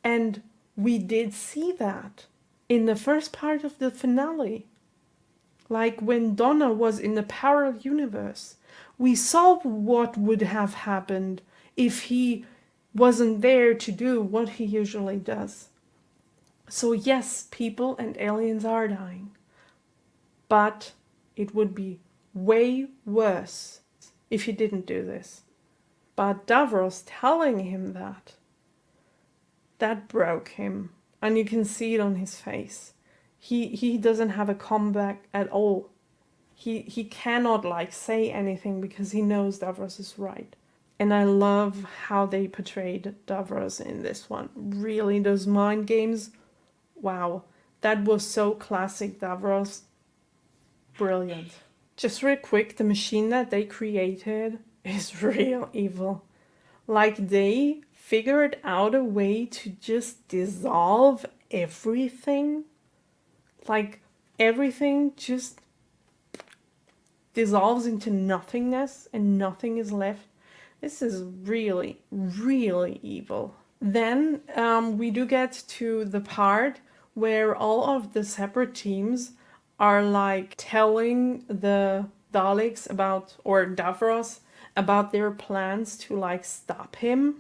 And we did see that in the first part of the finale. Like when Donna was in the parallel universe. We saw what would have happened if he wasn't there to do what he usually does. So yes, people and aliens are dying. But it would be way worse if he didn't do this. But Davros telling him that broke him. And you can see it on his face. He doesn't have a comeback at all. He cannot like say anything because he knows Davros is right. And I love how they portrayed Davros in this one. Really, those mind games, wow. That was so classic Davros. Brilliant. Just real quick, the machine that they created is real evil. Like they figured out a way to just dissolve everything. Like everything just dissolves into nothingness and nothing is left. This is really, really evil. Then we do get to the part where all of the separate teams are like telling the Daleks about, or Davros, about their plans to like stop him.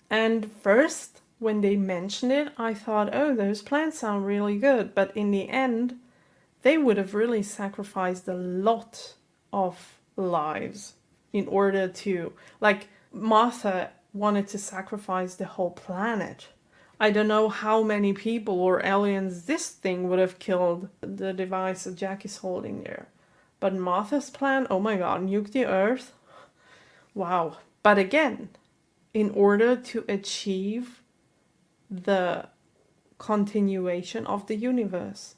And first, when they mentioned it, I thought, oh, those plans sound really good. But in the end, they would have really sacrificed a lot of lives in order to, like, Martha wanted to sacrifice the whole planet. I don't know how many people or aliens this thing would have killed, the device that Jack is holding there. But Martha's plan, oh my god, nuke the Earth? Wow. But again, in order to achieve the continuation of the universe.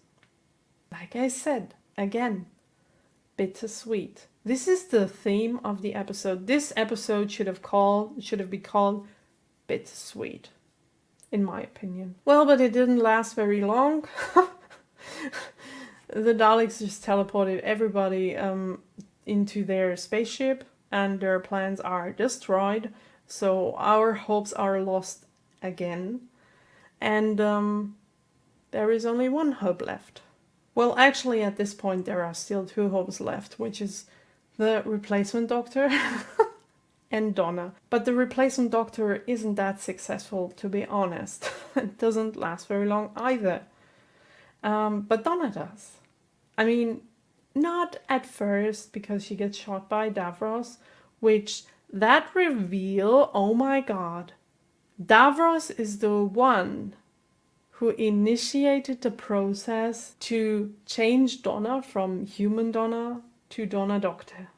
Like I said, again, bittersweet. This is the theme of the episode. This episode should have been called Bittersweet, in my opinion. Well, but it didn't last very long. The Daleks just teleported everybody into their spaceship, and their plans are destroyed. So our hopes are lost again. And there is only one hope left. Well, actually, at this point, there are still two hopes left, which is the replacement Doctor and Donna. But the replacement Doctor isn't that successful, to be honest. It doesn't last very long either. But Donna does. I mean, not at first, because she gets shot by Davros, which, that reveal, oh my god. Davros is the one who initiated the process to change Donna from human Donna to Donna Doctor.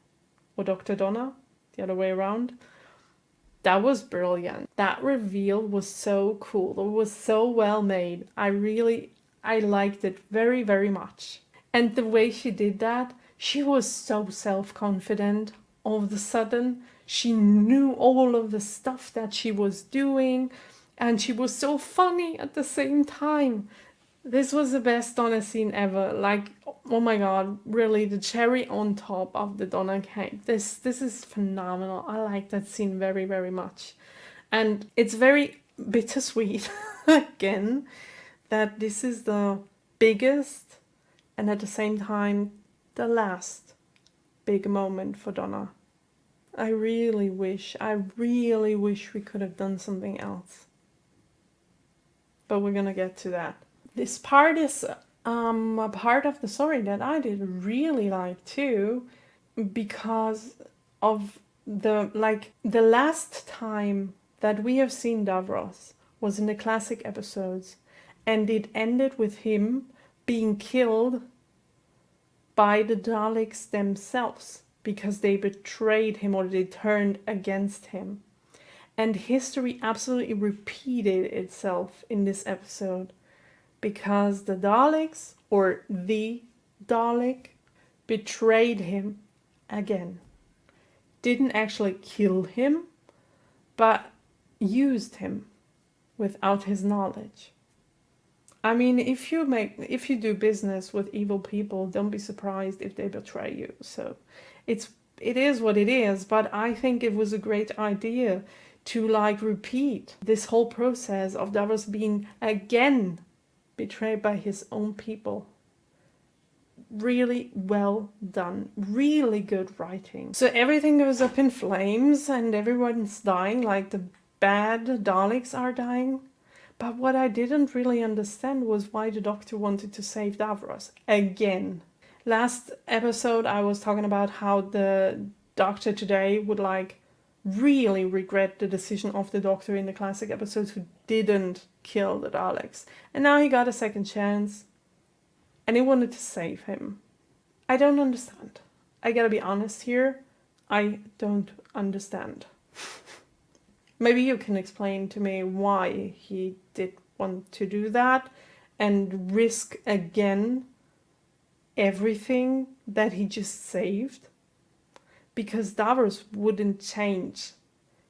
Or Dr. Donna, the other way around. That was brilliant. That reveal was so cool. It was so well made. I liked it very, very much. And the way she did that, she was so self-confident. All of a sudden, she knew all of the stuff that she was doing. And she was so funny at the same time. This was the best Donna scene ever. Like, oh my god, really, the cherry on top of the Donna cake. This is phenomenal. I like that scene very, very much. And it's very bittersweet, again, that this is the biggest and at the same time the last big moment for Donna. I really wish we could have done something else. But we're gonna get to that. This part is a part of the story that I did really like too, because of the last time that we have seen Davros was in the classic episodes, and it ended with him being killed by the Daleks themselves because they betrayed him or they turned against him. And history absolutely repeated itself in this episode because the Daleks, or the Dalek, betrayed him again. Didn't actually kill him, but used him without his knowledge. I mean, if you do business with evil people, don't be surprised if they betray you. So it is what it is, but I think it was a great idea to repeat this whole process of Davros being again betrayed by his own people. Really well done, really good writing. So everything goes up in flames and everyone's dying, like the bad Daleks are dying. But what I didn't really understand was why the Doctor wanted to save Davros again. Last episode I was talking about how the Doctor today would really regret the decision of the Doctor in the classic episodes who didn't kill the Daleks. And now he got a second chance and he wanted to save him. I don't understand. I gotta be honest here. I don't understand. Maybe you can explain to me why he did want to do that and risk again everything that he just saved. Because Davros wouldn't change.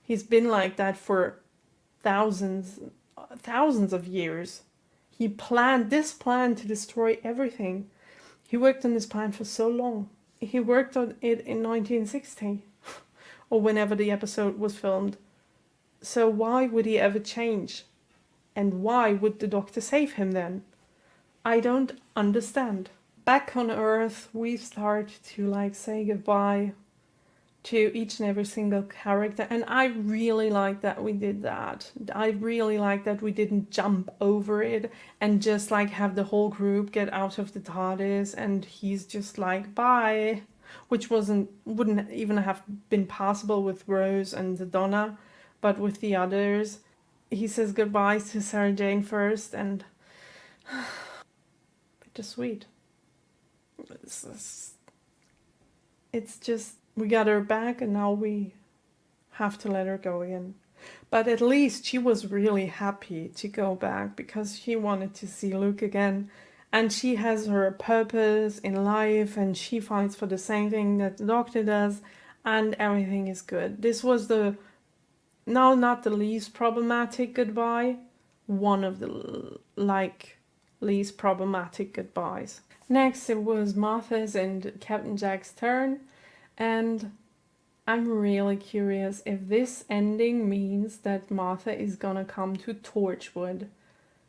He's been like that for thousands of years. He planned this plan to destroy everything. He worked on this plan for so long. He worked on it in 1960 or whenever the episode was filmed. So why would he ever change? And why would the Doctor save him then? I don't understand. Back on Earth, we start to say goodbye to each and every single character, and I really like that we did that. I really like that we didn't jump over it and just have the whole group get out of the TARDIS and he's just bye, which wouldn't even have been possible with Rose and Donna, but with the others, he says goodbye to Sarah Jane first, and Bittersweet. It's just, we got her back and now we have to let her go again. But at least she was really happy to go back because she wanted to see Luke again. And she has her purpose in life and she fights for the same thing that the Doctor does, and everything is good. This was not the least problematic goodbye, one of the least problematic goodbyes. Next it was Martha's and Captain Jack's turn, and I'm really curious if this ending means that Martha is gonna come to Torchwood,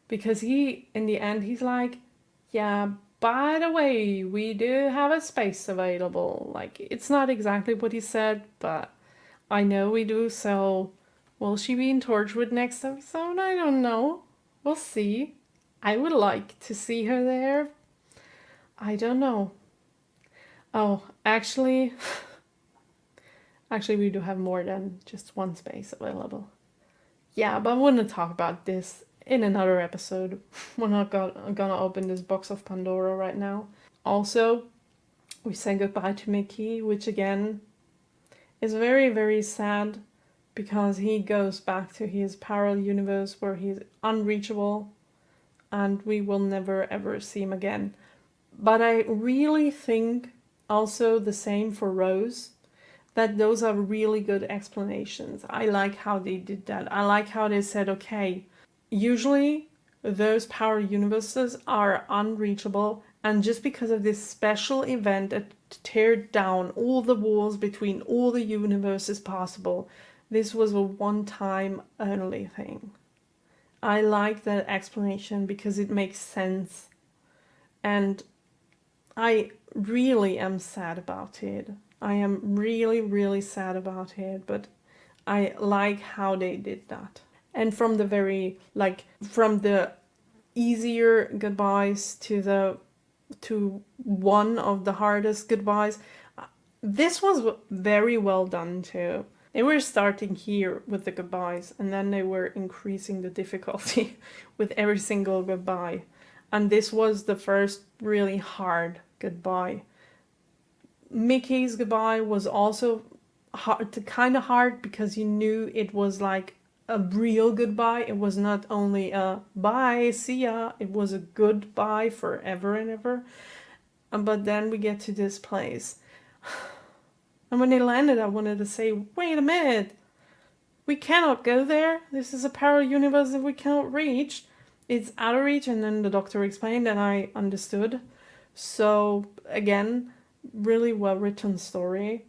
because he, in the end, he's like, yeah, by the way, we do have a space available. It's not exactly what he said, but I know we do, so will she be in Torchwood next episode? I don't know. We'll see. I would like to see her there. I don't know. Oh, actually, we do have more than just one space available. Yeah, but we're gonna talk about this in another episode. We're not gonna open this box of Pandora right now. Also, we say goodbye to Mickey, which again is very, very sad because he goes back to his parallel universe where he's unreachable and we will never ever see him again. But I really think also the same for Rose, that those are really good explanations. I like how they did that. I like how they said, okay, usually those power universes are unreachable, and just because of this special event that teared down all the walls between all the universes possible, this was a one-time only thing. I like that explanation because it makes sense. And I really am sad about it. I am really, really sad about it, but I like how they did that. And from the very, like, from the easier goodbyes to one of the hardest goodbyes, this was very well done too. They were starting here with the goodbyes, and then they were increasing the difficulty with every single goodbye. And this was the first really hard goodbye. Mickey's goodbye was also kind of hard because you knew it was like a real goodbye. It was not only a bye, see ya. It was a goodbye forever and ever. But then we get to this place. And when they landed, I wanted to say, wait a minute. We cannot go there. This is a parallel universe that we cannot reach. It's out of reach. And then the Doctor explained and I understood. So again, really well written story.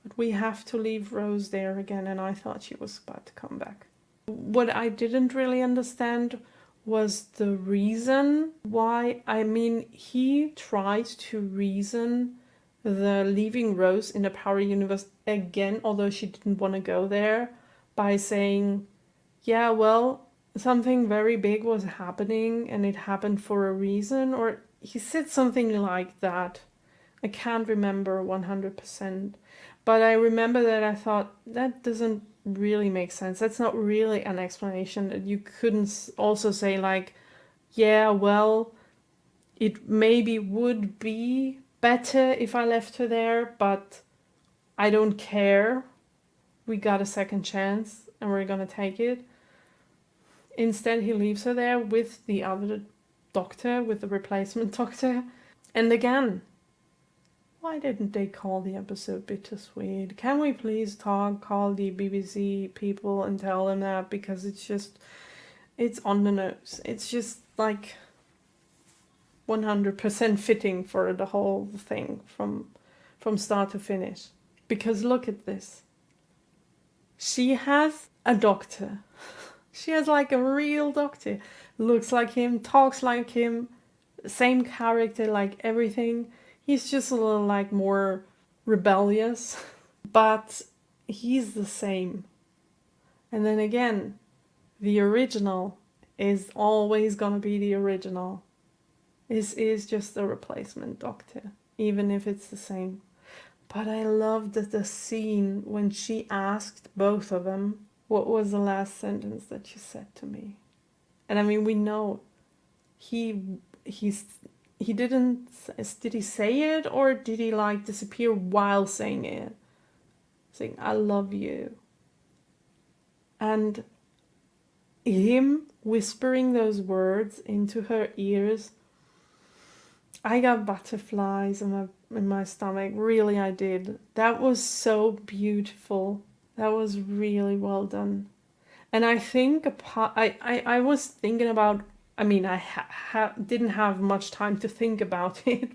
But we have to leave Rose there again, and I thought she was about to come back. What I didn't really understand was the reason why. I mean, he tried to reason the leaving Rose in the Power Universe again, although she didn't want to go there, by saying, yeah, well, something very big was happening and it happened for a reason, or he said something like that. I can't remember 100%. But I remember that I thought, that doesn't really make sense. That's not really an explanation. That you couldn't also say like, yeah, well, it maybe would be better if I left her there, but I don't care. We got a second chance and we're gonna take it. Instead, he leaves her there with the other doctor, with the replacement doctor. And again, why didn't they call the episode Bittersweet? Can we please call the BBC people and tell them that? Because it's on the nose. It's just like 100% fitting for the whole thing from start to finish. Because look at this. She has a doctor. She has like a real doctor. Looks like him, talks like him, same character, like everything. He's just a little like more rebellious, but he's the same. And then again, the original is always gonna be the original. This is just a replacement doctor, even if it's the same. But I loved the scene when she asked both of them, what was the last sentence that you said to me? And I mean, we know he didn't, did he say it or did he like disappear while saying it? Saying, I love you. And him whispering those words into her ears, I got butterflies in my stomach. Really, I did. That was so beautiful. That was really well done. And I think I was thinking about, I mean, I didn't have much time to think about it,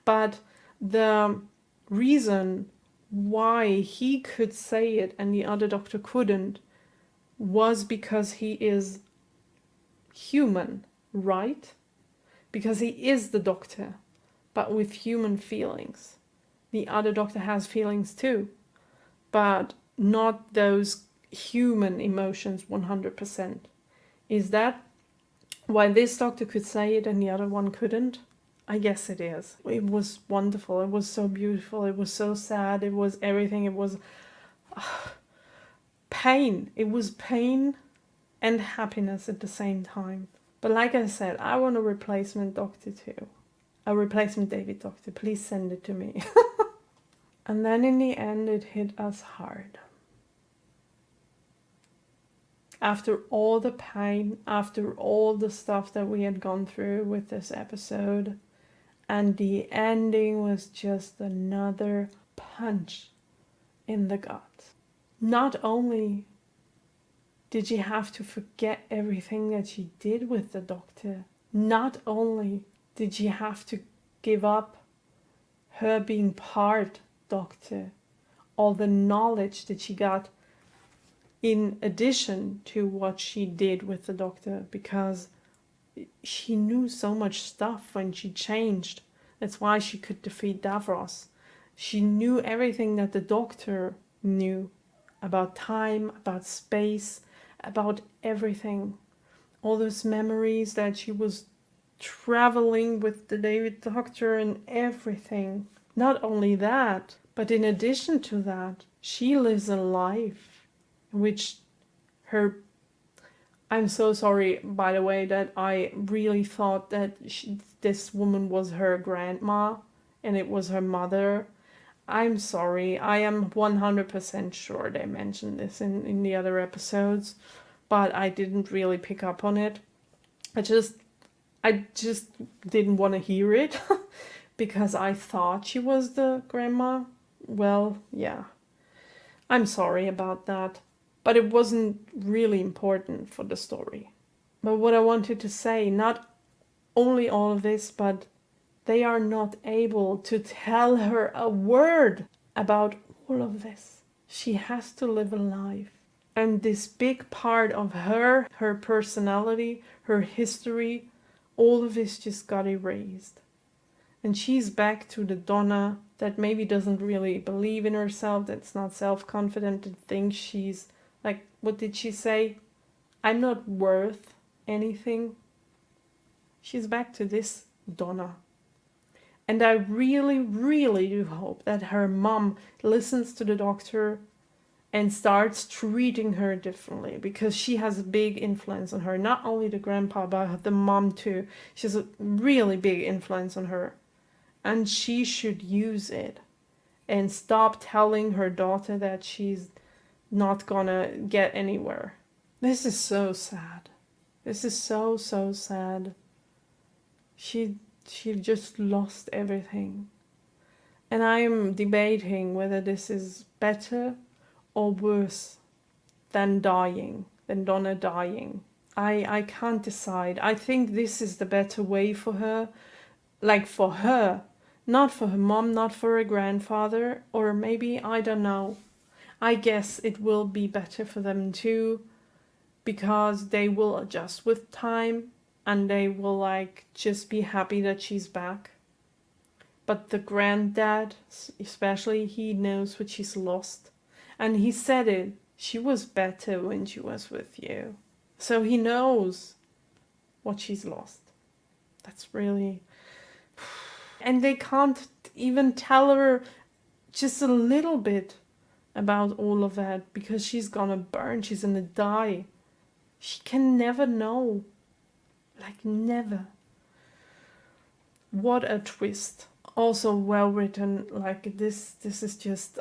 but the reason why he could say it and the other doctor couldn't was because he is human, right? Because he is the doctor, but with human feelings. The other doctor has feelings too, but not those human emotions 100%. Is that why this doctor could say it and the other one couldn't? I guess it is. It was wonderful. It was so beautiful. It was so sad. It was everything. It was pain. It was pain and happiness at the same time. But like I said, I want a replacement doctor too. A replacement David doctor. Please send it to me. And then in the end, it hit us hard. After all the pain, after all the stuff that we had gone through with this episode, and the ending was just another punch in the gut. Not only did she have to forget everything that she did with the doctor, not only did she have to give up her being part doctor, all the knowledge that she got in addition to what she did with the doctor, because she knew so much stuff when she changed That's why she could defeat Davros. She knew everything that the Doctor knew about time, about space, about everything. All those memories that she was traveling with the David Doctor and everything. Not only that, but in addition to that, she lives a life in which her... I'm so sorry, by the way, that I really thought that this woman was her grandma and it was her mother. I'm sorry, I am 100% sure they mentioned this in the other episodes, but I didn't really pick up on it. I just didn't want to hear it because I thought she was the grandma. Well, yeah. I'm sorry about that. But it wasn't really important for the story. But what I wanted to say, not only all of this, but they are not able to tell her a word about all of this. She has to live a life. And this big part of her personality, her history, all of this just got erased. And she's back to the Donna that maybe doesn't really believe in herself, that's not self-confident, that thinks she's, like, what did she say? I'm not worth anything. She's back to this Donna. And I really, really do hope that her mom listens to the Doctor and starts treating her differently, because she has a big influence on her. Not only the grandpa, but the mom too. She has a really big influence on her. And she should use it. And stop telling her daughter that she's not gonna get anywhere. This is so sad. This is so, so sad. She just lost everything. And I'm debating whether this is better or worse than dying, than Donna dying. I can't decide. I think this is the better way for her. Like for her. Not for her mom, not for her grandfather. Or maybe, I don't know. I guess it will be better for them too. Because they will adjust with time. And they will like just be happy that she's back. But the granddad, especially, he knows what she's lost. And he said it. She was better when she was with you. So he knows what she's lost. That's really... And they can't even tell her just a little bit about all of that. Because she's gonna burn. She's gonna die. She can never know. Like, never. What a twist. Also well written. Like, this is just...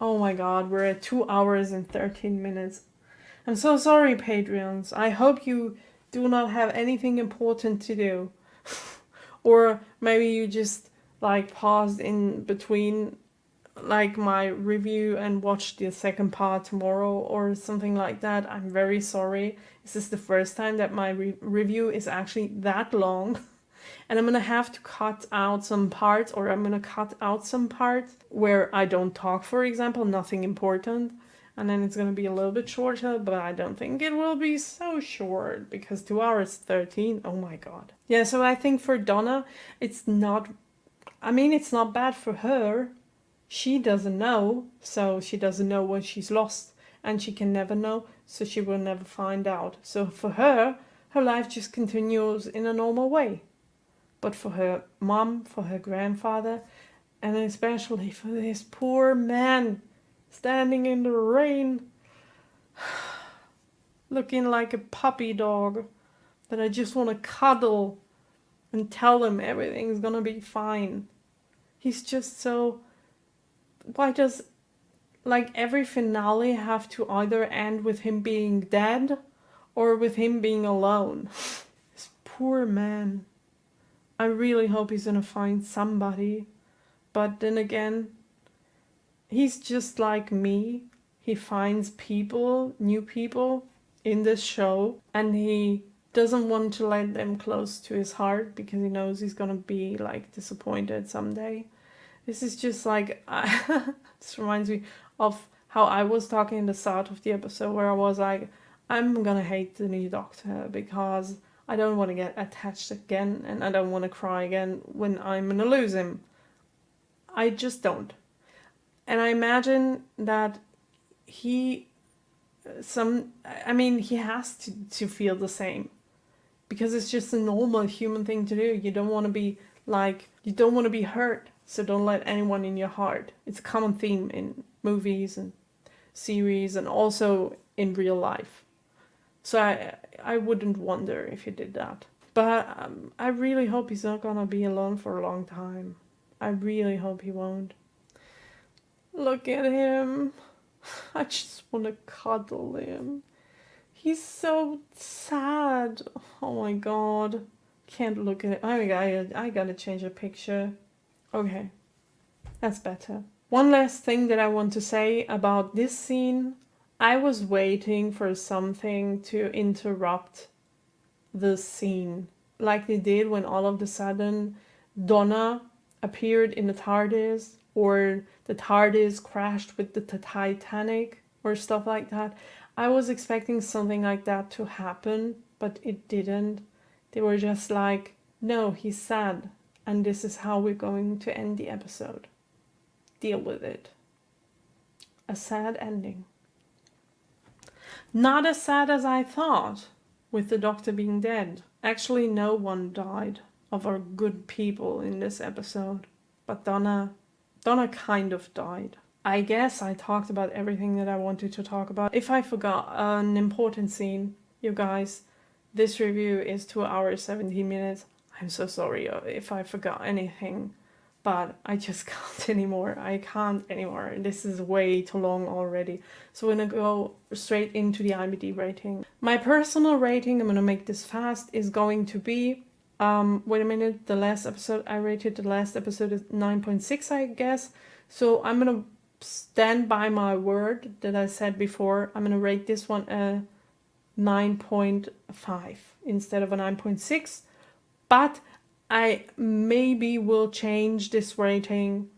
Oh my god, we're at 2 hours and 13 minutes. I'm so sorry, Patreons. I hope you do not have anything important to do. Or maybe you just like paused in between like my review and watched the second part tomorrow or something like that. I'm very sorry. This is the first time that my review is actually that long. And I'm gonna have to cut out some parts, or I'm gonna cut out some parts where I don't talk, for example, nothing important. And then it's gonna be a little bit shorter, but I don't think it will be so short, because 2 hours 13, oh my god. Yeah, so I think for Donna, it's not, I mean, it's not bad for her. She doesn't know, so she doesn't know what she's lost. And she can never know, so she will never find out. So for her, her life just continues in a normal way. But for her mom, for her grandfather, and especially for this poor man standing in the rain, looking like a puppy dog that I just want to cuddle and tell him everything's gonna be fine. He's just so... Why does, like, every finale have to either end with him being dead or with him being alone? This poor man. I really hope he's gonna find somebody. But then again, he's just like me. He finds people, new people in this show, and he doesn't want to let them close to his heart because he knows he's gonna be like disappointed someday. This is just like, this reminds me of how I was talking in the start of the episode where I was like, I'm gonna hate the new Doctor because I don't want to get attached again, and I don't want to cry again when I'm gonna lose him. I just don't. And I imagine that he has to feel the same, because it's just a normal human thing to do. You don't want to be hurt, so don't let anyone in your heart. It's a common theme in movies and series and also in real life. So I wouldn't wonder if he did that. But I really hope he's not gonna be alone for a long time. I really hope he won't. Look at him. I just want to cuddle him. He's so sad. Oh my god. Can't look at it. Oh my god, I gotta change the picture. Okay. That's better. One last thing that I want to say about this scene. I was waiting for something to interrupt the scene. Like they did when all of a sudden Donna appeared in the TARDIS, or the TARDIS crashed with the Titanic, or stuff like that. I was expecting something like that to happen, but it didn't. They were just like, no, he's sad, and this is how we're going to end the episode. Deal with it. A sad ending. Not as sad as I thought, with the Doctor being dead. Actually, no one died of our good people in this episode, but Donna kind of died. I guess I talked about everything that I wanted to talk about. If I forgot an important scene, you guys, this review is 2 hours 17 minutes. I'm so sorry if I forgot anything, but I just can't anymore. I can't anymore. This is way too long already. So we're gonna go straight into the IMDb rating. My personal rating, I'm gonna make this fast, is going to be, wait a minute, the last episode I rated, the last episode is 9.6, I guess. So I'm gonna stand by my word that I said before. I'm gonna rate this one a 9.5 instead of a 9.6, but I maybe will change this rating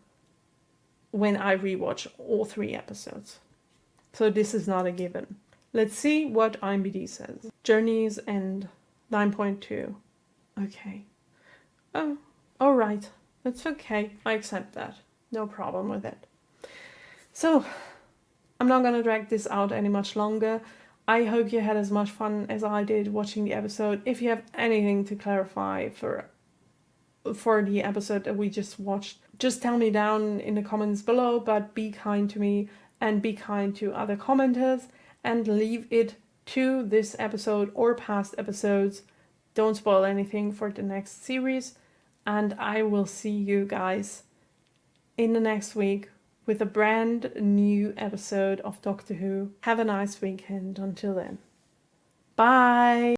when I rewatch all 3 episodes. So this is not a given. Let's see what IMDb says. Journey's End, 9.2. Okay. Oh, alright. That's okay. I accept that. No problem with it. So, I'm not gonna drag this out any much longer. I hope you had as much fun as I did watching the episode. If you have anything to clarify for the episode that we just watched, just tell me down in the comments below, but be kind to me and be kind to other commenters and leave it to this episode or past episodes. Don't spoil anything for the next series, and I will see you guys in the next week with a brand new episode of Doctor Who. Have a nice weekend until then. Bye!